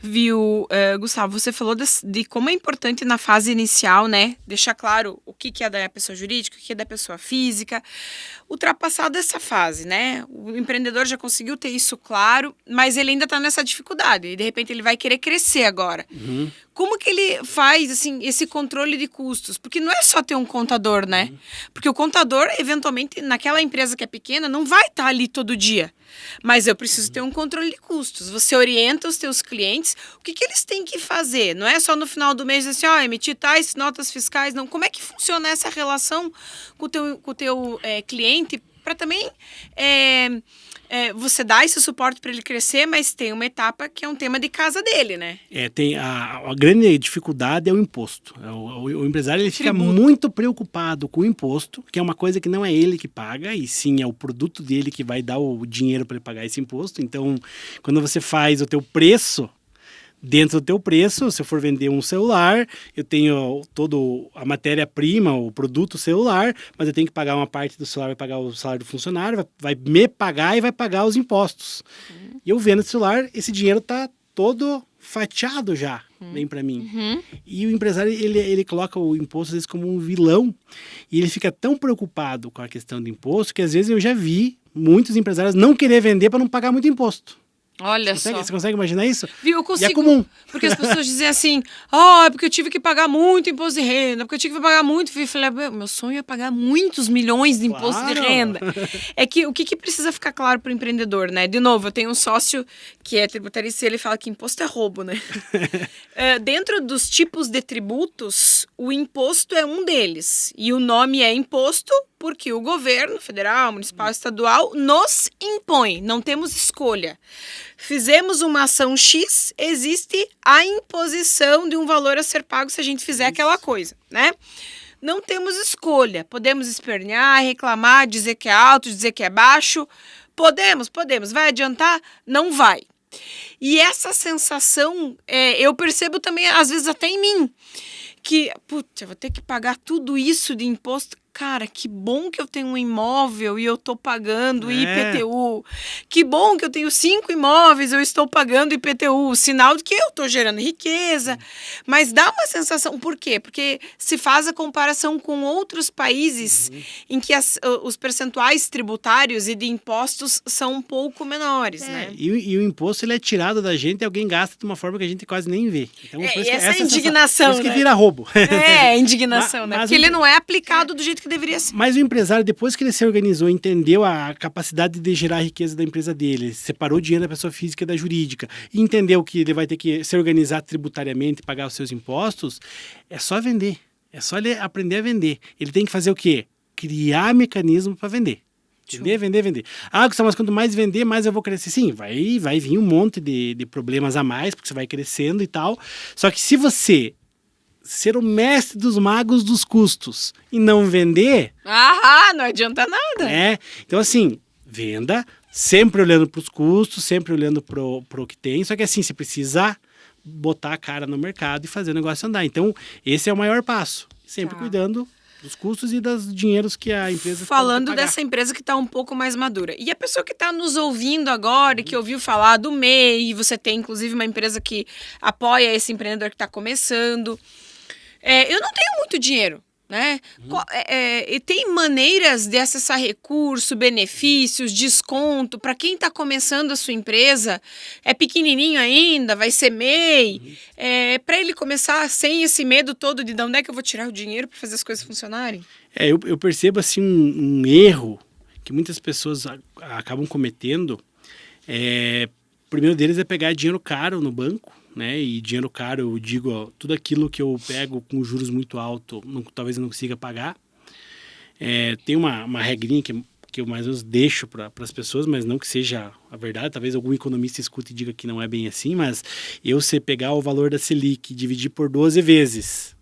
Viu, Gustavo, você falou de como é importante na fase inicial, né? Deixar claro o que é da pessoa jurídica, o que é da pessoa física. Ultrapassada essa fase, né? O empreendedor já conseguiu ter isso claro, mas ele ainda está nessa dificuldade. E de repente ele vai querer crescer agora. Uhum. Como que ele faz, assim, esse controle de custos? Porque não é só ter um contador, né? Porque o contador, eventualmente, naquela empresa que é pequena, não vai estar ali todo dia. Mas eu preciso ter um controle de custos. Você orienta os teus clientes, o que eles têm que fazer? Não é só no final do mês assim, emitir tais notas fiscais, não. Como é que funciona essa relação com o teu cliente para também você dar esse suporte para ele crescer, mas tem uma etapa que é um tema de casa dele, né? Tem a grande dificuldade é o imposto. O empresário ele fica muito preocupado com o imposto, que é uma coisa que não é ele que paga, e sim é o produto dele que vai dar o dinheiro para ele pagar esse imposto. Então, quando você faz o teu preço, dentro do teu preço, se eu for vender um celular, eu tenho toda a matéria-prima, o produto celular, mas eu tenho que pagar uma parte do celular, vai pagar o salário do funcionário, vai me pagar e vai pagar os impostos. E eu vendo esse celular, esse dinheiro tá todo fatiado já, vem para mim. E o empresário, ele coloca o imposto, às vezes, como um vilão, e ele fica tão preocupado com a questão do imposto, que às vezes eu já vi muitos empresários não querer vender para não pagar muito imposto. Olha só. Você consegue imaginar isso? Viu, eu consigo. E é comum. Porque as pessoas dizem assim, é porque eu tive que pagar muito imposto de renda, porque eu tive que pagar muito. Eu falei, meu sonho é pagar muitos milhões de imposto de renda. É que o que precisa ficar claro para o empreendedor, né? De novo, eu tenho um sócio que é tributarista e ele fala que imposto é roubo, né? Dentro dos tipos de tributos, o imposto é um deles. E o nome é imposto porque o governo federal, municipal, estadual nos impõe. Não temos escolha. Fizemos uma ação X, existe a imposição de um valor a ser pago se a gente fizer aquela coisa, né? Não temos escolha. Podemos espernear, reclamar, dizer que é alto, dizer que é baixo. Podemos. Vai adiantar? Não vai. E essa sensação, eu percebo também, às vezes até em mim, que, eu vou ter que pagar tudo isso de imposto. Cara, que bom que eu tenho um imóvel e eu estou pagando IPTU. Que bom que eu tenho 5 imóveis e eu estou pagando IPTU. Sinal de que eu estou gerando riqueza. Mas dá uma sensação. Por quê? Porque se faz a comparação com outros países em que os percentuais tributários e de impostos são um pouco menores, né? E o imposto ele é tirado da gente e alguém gasta de uma forma que a gente quase nem vê. Então, essa indignação, por isso que vira roubo. Indignação, né? Porque ele não é aplicado do jeito que deveria ser. Mas o empresário, depois que ele se organizou, entendeu a capacidade de gerar riqueza da empresa dele, separou o dinheiro da pessoa física e da jurídica, e entendeu que ele vai ter que se organizar tributariamente e pagar os seus impostos, é só vender. É só ele aprender a vender. Ele tem que fazer o quê? Criar mecanismo para vender. Vender. Gustavo, mas quanto mais vender, mais eu vou crescer. Sim, vai vir um monte de problemas a mais, porque você vai crescendo e tal. Só que se você ser o mestre dos magos dos custos e não vender... não adianta nada. Então, assim, venda, sempre olhando para os custos, sempre olhando para o que tem. Só que, assim, você precisa botar a cara no mercado e fazer o negócio andar. Então, esse é o maior passo. Sempre cuidando Dos custos e dos dinheiros que a empresa Falando pode pagar. dessa empresa que está um pouco mais madura. E a pessoa que está nos ouvindo agora, e que ouviu falar do MEI, e você tem inclusive uma empresa que apoia esse empreendedor que está começando. Eu não tenho muito dinheiro, né? E tem maneiras de acessar recurso, benefícios, desconto para quem está começando a sua empresa, é pequenininho ainda, vai ser MEI, para ele começar sem esse medo todo de onde é que eu vou tirar o dinheiro para fazer as coisas funcionarem? Eu percebo assim um erro que muitas pessoas acabam cometendo. O primeiro deles é pegar dinheiro caro no banco, né? E dinheiro caro, eu digo, ó, tudo aquilo que eu pego com juros muito altos, talvez eu não consiga pagar. Tem uma regrinha que eu mais ou menos deixo para as pessoas, mas não que seja a verdade. Talvez algum economista escute e diga que não é bem assim, mas se pegar o valor da Selic e dividir por 12 vezes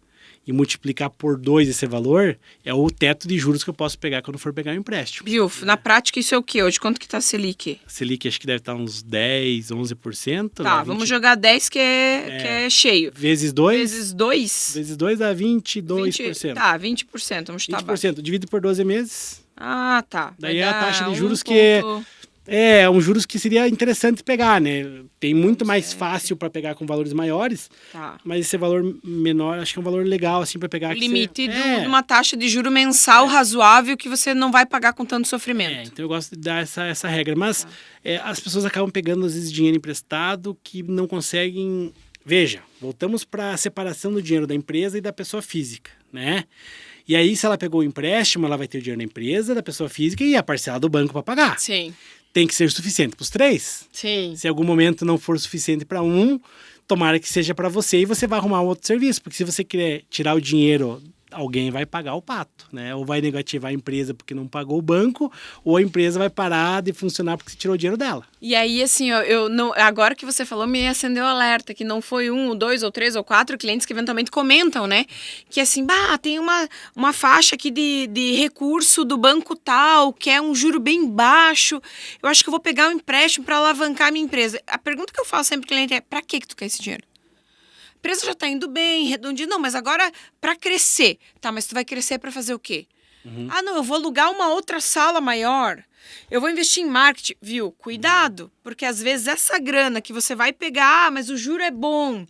e multiplicar por 2 esse valor, é o teto de juros que eu posso pegar quando for pegar um empréstimo. Viu? Na prática, isso é o quê hoje? Quanto que tá a Selic? A Selic acho que deve estar uns 10, 11%. Tá, vamos jogar 10 que é cheio. Vezes 2? Vezes 2? Vezes 2 dá 22%. Tá, 20%. Vamos chutar 20%. Dividido por 12 meses. Ah, tá. Daí é a taxa de um juros que é um juros que seria interessante pegar, né? Tem muito mais fácil para pegar com valores maiores, Tá. mas esse valor menor acho que é um valor legal assim para pegar. O limite de uma taxa de juro mensal razoável que você não vai pagar com tanto sofrimento. Então eu gosto de dar essa regra, mas as pessoas acabam pegando às vezes dinheiro emprestado que não conseguem. Veja, voltamos para a separação do dinheiro da empresa e da pessoa física, né? E aí, se ela pegou o empréstimo, ela vai ter o dinheiro da empresa, da pessoa física e a parcela do banco para pagar. Sim. Tem que ser suficiente para os 3. Sim. Se em algum momento não for suficiente para um, tomara que seja para você e você vai arrumar um outro serviço. Porque se você quer tirar o dinheiro, alguém vai pagar o pato, né? Ou vai negativar a empresa porque não pagou o banco, ou a empresa vai parar de funcionar porque você tirou o dinheiro dela. E aí, assim, agora que você falou, me acendeu o alerta, que não foi 1, ou 2, ou 3, ou 4 clientes que eventualmente comentam, né? Que assim, tem uma faixa aqui de recurso do banco tal, que é um juro bem baixo, eu acho que eu vou pegar um empréstimo para alavancar a minha empresa. A pergunta que eu faço sempre pro cliente é, pra que tu quer esse dinheiro? A empresa já está indo bem, redondinho. Não, mas agora para crescer. Tá, mas tu vai crescer para fazer o quê? Ah, não, eu vou alugar uma outra sala maior. Eu vou investir em marketing. Viu? Cuidado, porque às vezes essa grana que você vai pegar, mas o juro é bom,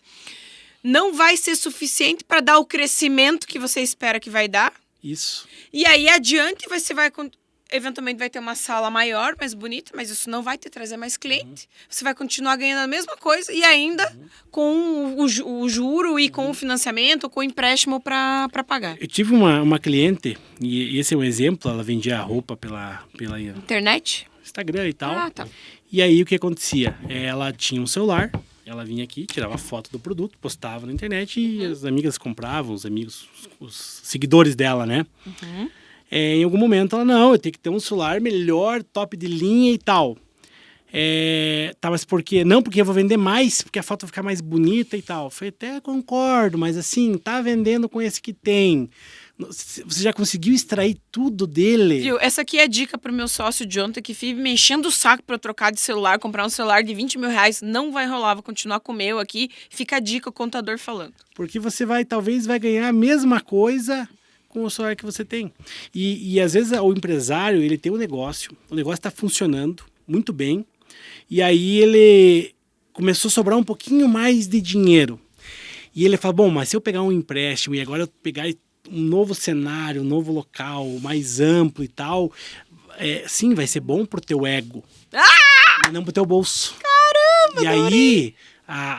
não vai ser suficiente para dar o crescimento que você espera que vai dar. Isso. E aí adiante você vai... Eventualmente vai ter uma sala maior, mais bonita, mas isso não vai te trazer mais cliente. Você vai continuar ganhando a mesma coisa e ainda com o juro e com o financiamento, com o empréstimo para pagar. Eu tive uma cliente, e esse é um exemplo, ela vendia roupa pela Internet? Instagram e tal. Ah, tá. E aí o que acontecia? Ela tinha um celular, ela vinha aqui, tirava foto do produto, postava na internet e as amigas compravam, os amigos, os seguidores dela, né? Em algum momento ela, não, eu tenho que ter um celular melhor, top de linha e tal. Tá, mas por quê? Não, porque eu vou vender mais, porque a foto vai ficar mais bonita e tal. Eu falei, até concordo, mas assim, tá vendendo com esse que tem. Você já conseguiu extrair tudo dele? Viu? Essa aqui é a dica pro meu sócio de ontem, que vive me enchendo o saco pra eu trocar de celular, comprar um celular de 20 mil reais. Não vai rolar, vou continuar com o meu aqui. Fica a dica, o contador falando. Porque você talvez vai ganhar a mesma coisa com o celular que você tem. E às vezes o empresário, ele tem um negócio, o negócio está funcionando muito bem, e aí ele começou a sobrar um pouquinho mais de dinheiro. E ele fala, bom, mas se eu pegar um empréstimo e agora eu pegar um novo cenário, um novo local, mais amplo e tal, sim, vai ser bom pro teu ego, mas não pro teu bolso. Caramba! E aí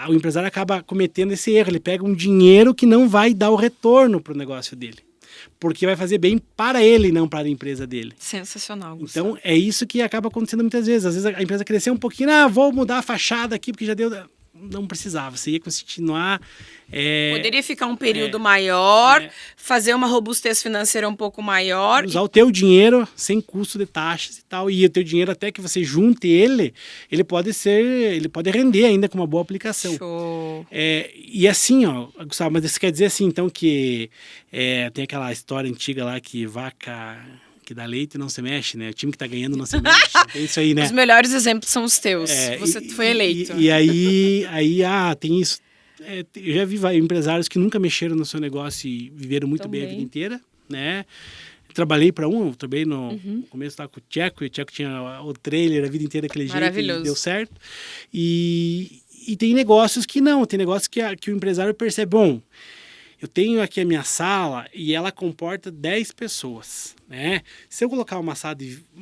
o empresário acaba cometendo esse erro, ele pega um dinheiro que não vai dar o retorno pro negócio dele. Porque vai fazer bem para ele e não para a empresa dele. Sensacional, Gustavo. Então, é isso que acaba acontecendo muitas vezes. Às vezes a empresa cresceu um pouquinho, vou mudar a fachada aqui porque já deu... Não precisava, você ia continuar... Poderia ficar um período maior, fazer uma robustez financeira um pouco maior. Usar o teu dinheiro sem custo de taxas e tal. E o teu dinheiro, até que você junte ele pode render ainda com uma boa aplicação. Show. E assim, ó, Gustavo, mas isso quer dizer assim, então, que tem aquela história antiga lá que vaca que dá leite não se mexe, né? O time que tá ganhando não se mexe. É isso aí, né? Os melhores exemplos são os teus. Você foi eleito. E aí tem isso. Eu já vi empresários que nunca mexeram no seu negócio e viveram muito bem a vida inteira. né? Trabalhei no começo lá com o Tcheco, e o Tcheco tinha o trailer a vida inteira daquele jeito e deu certo. E tem negócios que não, tem negócios que o empresário percebe, bom, eu tenho aqui a minha sala e ela comporta 10 pessoas, né? Se eu colocar uma sala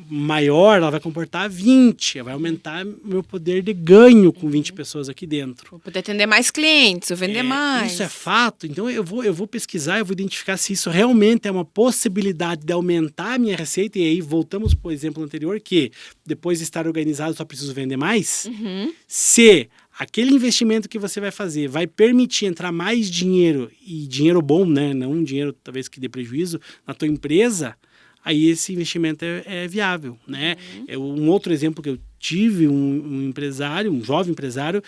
maior, ela vai comportar 20, vai aumentar meu poder de ganho com 20 pessoas aqui dentro. Vou poder atender mais clientes, vou vender mais. Isso é fato, então eu vou pesquisar, eu vou identificar se isso realmente é uma possibilidade de aumentar a minha receita, e aí voltamos para o exemplo anterior, que depois de estar organizado só preciso vender mais. Se aquele investimento que você vai fazer vai permitir entrar mais dinheiro, e dinheiro bom, né? Não um dinheiro talvez que dê prejuízo na tua empresa, aí esse investimento é viável, né? Um outro exemplo que eu tive, um empresário, um jovem empresário,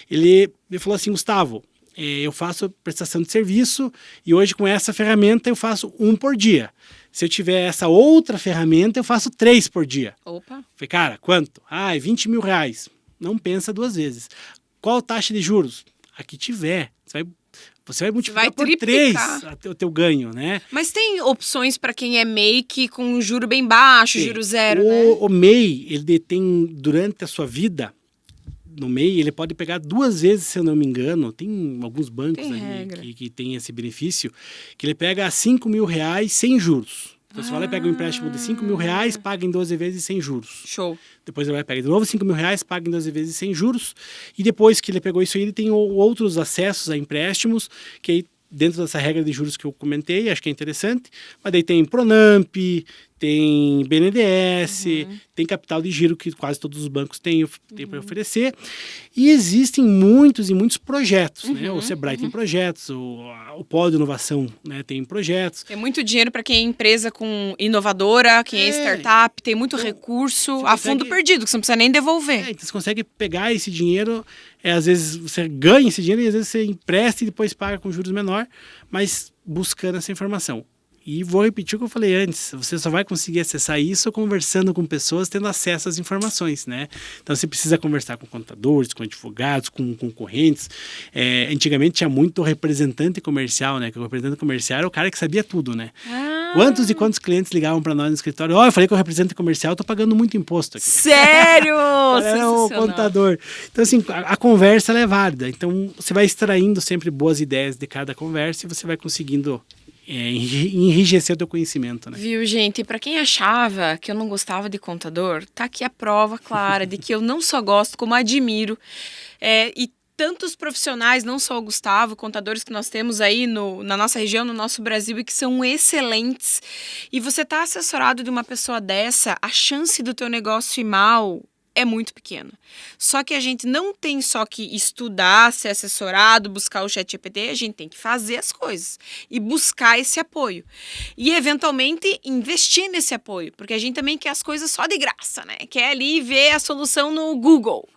ele me falou assim, Gustavo, eu faço prestação de serviço e hoje com essa ferramenta eu faço 1 por dia. Se eu tiver essa outra ferramenta, eu faço 3 por dia. Opa! Falei, cara, quanto? É 20 mil reais. Não pensa 2 vezes. Qual a taxa de juros? A que tiver. Você vai multiplicar por 3 o teu ganho, né? Mas tem opções para quem é MEI que com um juro bem baixo, juro zero, né? O MEI, ele tem, durante a sua vida, no MEI, ele pode pegar 2 vezes, se eu não me engano. Tem alguns bancos que tem esse benefício, que ele pega 5 mil reais sem juros. Então, você vai lá e pega um empréstimo de 5 mil reais, paga em 12 vezes sem juros. Show. Depois ele vai pegar de novo 5 mil reais, paga em 12 vezes sem juros. E depois que ele pegou isso aí, ele tem outros acessos a empréstimos, que aí, dentro dessa regra de juros que eu comentei, acho que é interessante. Mas daí tem Pronamp, tem BNDES, tem capital de giro, que quase todos os bancos têm para oferecer. E existem muitos e muitos projetos, né? O Sebrae tem projetos, o Polo de Inovação, né, tem projetos. Tem muito dinheiro para quem é empresa inovadora, quem é startup, tem muito recurso a fundo perdido, que você não precisa nem devolver. Então você consegue pegar esse dinheiro, às vezes você ganha esse dinheiro e às vezes você empresta e depois paga com juros menor, mas buscando essa informação. E vou repetir o que eu falei antes, você só vai conseguir acessar isso conversando com pessoas, tendo acesso às informações, né? Então você precisa conversar com contadores, com advogados, com concorrentes. Antigamente tinha muito representante comercial, né? Que o representante comercial era o cara que sabia tudo, né? Quantos e quantos clientes ligavam para nós no escritório? Eu falei que o representante comercial, tô pagando muito imposto aqui. Sério? Era o contador. Então, assim, a conversa ela é válida. Então, você vai extraindo sempre boas ideias de cada conversa e você vai conseguindo enrijecer o teu conhecimento, né? Viu, gente? Para quem achava que eu não gostava de contador, tá aqui a prova clara de que eu não só gosto, como admiro. E tantos profissionais, não só o Gustavo, contadores que nós temos aí na nossa região, no nosso Brasil, e que são excelentes. E você tá assessorado de uma pessoa dessa, a chance do teu negócio ir mal é muito pequena. Só que a gente não tem só que estudar, ser assessorado, buscar o ChatGPT, a gente tem que fazer as coisas e buscar esse apoio. E, eventualmente, investir nesse apoio, porque a gente também quer as coisas só de graça, né? Quer ali ver a solução no Google.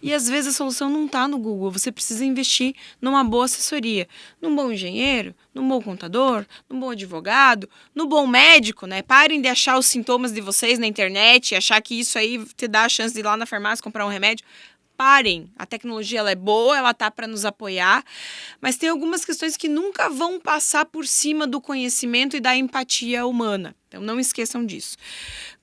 E, às vezes, a solução não está no Google. Você precisa investir numa boa assessoria, num bom engenheiro, num bom contador, num bom advogado, num bom médico, né? Parem de achar os sintomas de vocês na internet e achar que isso aí te dá a chance de ir lá na farmácia comprar um remédio. Parem. A tecnologia ela é boa, ela tá para nos apoiar, mas tem algumas questões que nunca vão passar por cima do conhecimento e da empatia humana. Então não esqueçam disso.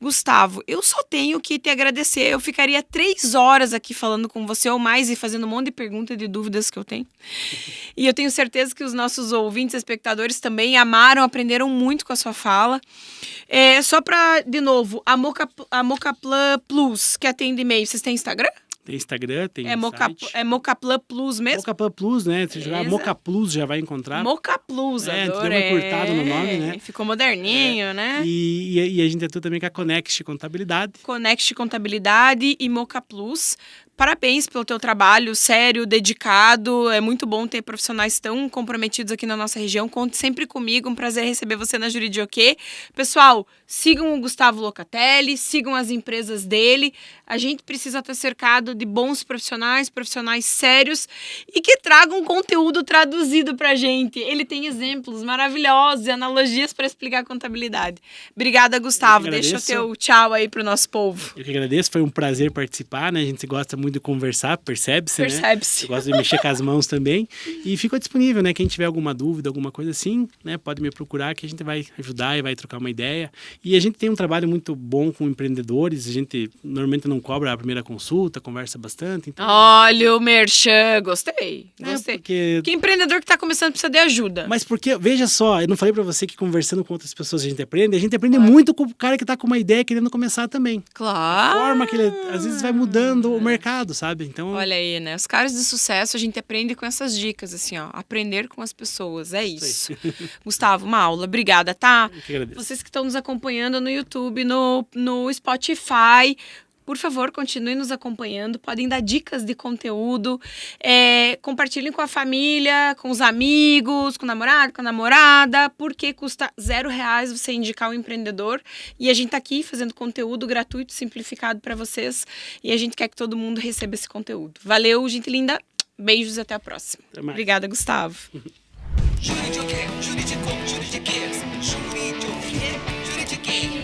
Gustavo, eu só tenho que te agradecer. Eu ficaria 3 horas aqui falando com você ou mais e fazendo um monte de perguntas e de dúvidas que eu tenho. E eu tenho certeza que os nossos ouvintes, espectadores também amaram, aprenderam muito com a sua fala. Só para, de novo, a Mocaplan Plus, que atende e-mail, vocês têm Instagram? Tem Instagram, tem site. É Mocaplan Plus mesmo? Mocaplan Plus, né? Se jogar Moca Plus já vai encontrar. Moca Plus, adorei. Deu uma encurtada no nome, né? Ficou moderninho, né? E a gente atua também com a Connext Contabilidade. Connext Contabilidade e Moca Plus. Parabéns pelo teu trabalho, sério, dedicado. É muito bom ter profissionais tão comprometidos aqui na nossa região. Conte sempre comigo, um prazer receber você na Juridioquê. Pessoal, sigam o Gustavo Locatelli, sigam as empresas dele. A gente precisa estar cercado de bons profissionais sérios e que tragam conteúdo traduzido pra gente. Ele tem exemplos maravilhosos e analogias para explicar a contabilidade. Obrigada, Gustavo. Deixa o teu tchau aí pro nosso povo. Eu que agradeço, foi um prazer participar, né? A gente gosta muito muito de conversar, percebe-se, né? Percebe-se. Eu gosto de mexer com as mãos também. E fico disponível, né? Quem tiver alguma dúvida, alguma coisa assim, né? Pode me procurar que a gente vai ajudar e vai trocar uma ideia. E a gente tem um trabalho muito bom com empreendedores. A gente normalmente não cobra a primeira consulta, conversa bastante. Então... Olha o merchan, gostei. Porque... Que empreendedor que tá começando precisa de ajuda. Mas porque, veja só, eu não falei pra você que conversando com outras pessoas a gente aprende muito com o cara que tá com uma ideia querendo começar também. Claro. A forma que ele, às vezes, vai mudando o mercado, sabe? Então... Olha aí, né? Os caras de sucesso, a gente aprende com essas dicas, assim, ó. Aprender com as pessoas, é isso. Gustavo, uma aula. Obrigada, tá? Eu que agradeço. Vocês que estão nos acompanhando no YouTube, no Spotify... Por favor, continuem nos acompanhando, podem dar dicas de conteúdo, compartilhem com a família, com os amigos, com o namorado, com a namorada, porque custa R$0 você indicar um empreendedor e a gente tá aqui fazendo conteúdo gratuito, simplificado para vocês e a gente quer que todo mundo receba esse conteúdo. Valeu, gente linda, beijos e até a próxima. Até mais. Obrigada, Gustavo. Juridiquês, juridiquês, juridiquês, juridiquês, juridiquês.